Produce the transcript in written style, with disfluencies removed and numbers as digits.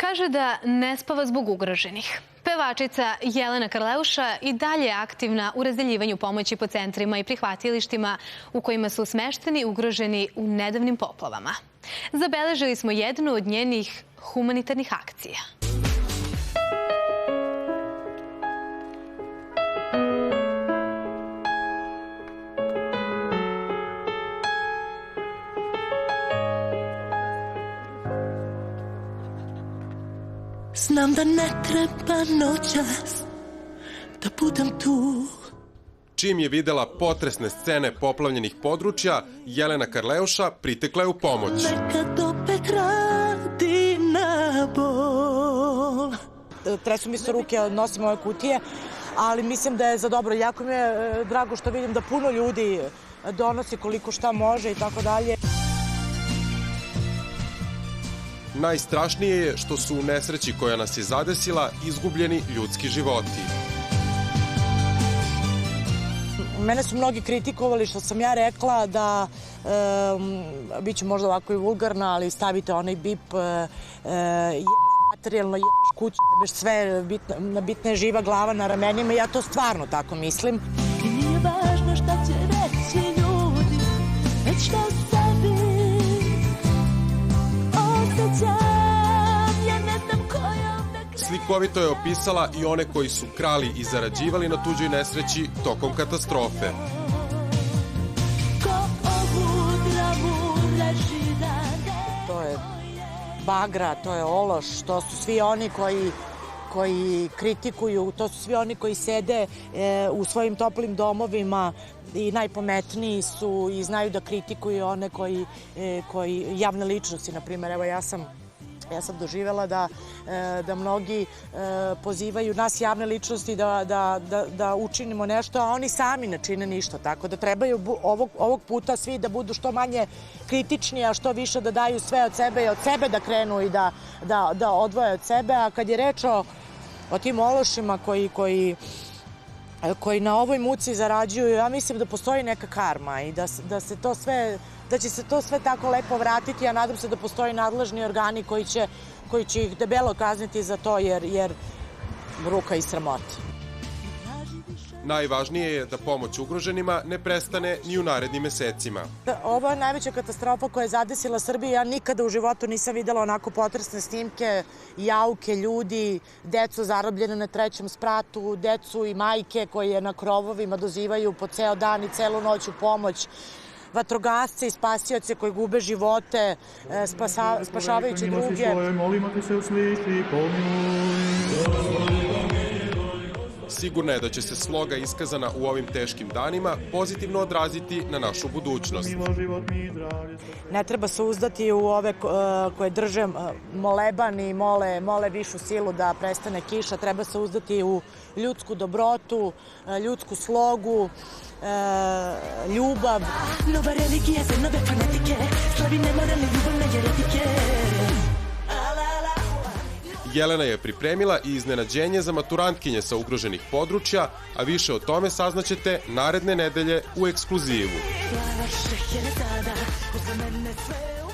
Kaže da ne spava zbog ugroženih. Pevačica Jelena Karleuša i dalje je aktivna u razdeljivanju pomoći po centrima i prihvatilištima u kojima su smešteni ugroženi u nedavnim poplavama. Zabeležili smo jednu od njenih humanitarnih akcija. Znam da ne treba noćas da budem tu. Čim je videla potresne scene poplavljenih područja, Jelena Karleuša pritekla je u pomoć. Nekad opet radi na bol. Tresu mi se ruke, nosim ove kutije, ali mislim da je za dobro. Jako mi je drago što vidim da puno ljudi donosi koliko šta može i tako dalje. Najstrašnije je što su u nesreći koja nas je zadesila izgubljeni ljudski životi. Mene su mnogi kritikovali što sam ja rekla da, bit ću možda ovako i vulgarna, ali stavite onaj bip, jebeš materijalno, jebeš kuću, jebeš sve, bitna je živa glava na ramenima i ja to stvarno tako mislim. I nije važno šta će reći ljudi, već šta sebi osjećam, ja ne znam kojom da krenem. Slikovito je opisala i one koji su krali i zarađivali na tuđoj nesreći tokom katastrofe. To je bagra, to je ološ, to su svi oni koji kritikuju, to su svi oni koji sede u svojim toplim domovima i najpametniji su i znaju da kritikuju one koji javne ličnosti, na primjer. Evo ja sam doživjela da mnogi pozivaju nas javne ličnosti da učinimo nešto, a oni sami ne čine ništa. Tako da trebaju ovog puta svi da budu što manje kritični, a što više da daju sve od sebe i od sebe da krenu i da odvoje od sebe. A kad je reč o tim ološima koji na ovoj muci zarađuju, ja mislim da postoji neka karma i da će se to sve tako lepo vratiti, a nadam se da postoji nadležni organi koji će ih debelo kazniti za to, jer bruka i sramota. Najvažnije je da pomoć ugroženima ne prestane ni u narednim mesecima. Ovo je najveća katastrofa koja je zadesila Srbiju. Ja nikada u životu nisam videla onako potresne snimke, jauke ljudi, decu zarobljene na 3. spratu, decu i majke koje na krovovima dozivaju po ceo dan i celu noć u pomoć, vatrogasce i spasioce koji gube živote, spašavajući druge. Sigurna je da će se sloga iskazana u ovim teškim danima pozitivno odraziti na našu budućnost. Ne treba se uzdati u ove koje drže moleban i mole višu silu da prestane kiša. Treba se uzdati u ljudsku dobrotu, ljudsku slogu, ljubav. Nova religija za nove fanatike, slavi nemoralne ljubavne jeretike. Jelena je pripremila i iznenađenje za maturantkinje sa ugroženih područja, a više o tome saznaćete naredne nedelje u ekskluzivu. Glava šehere sada, uz mene sve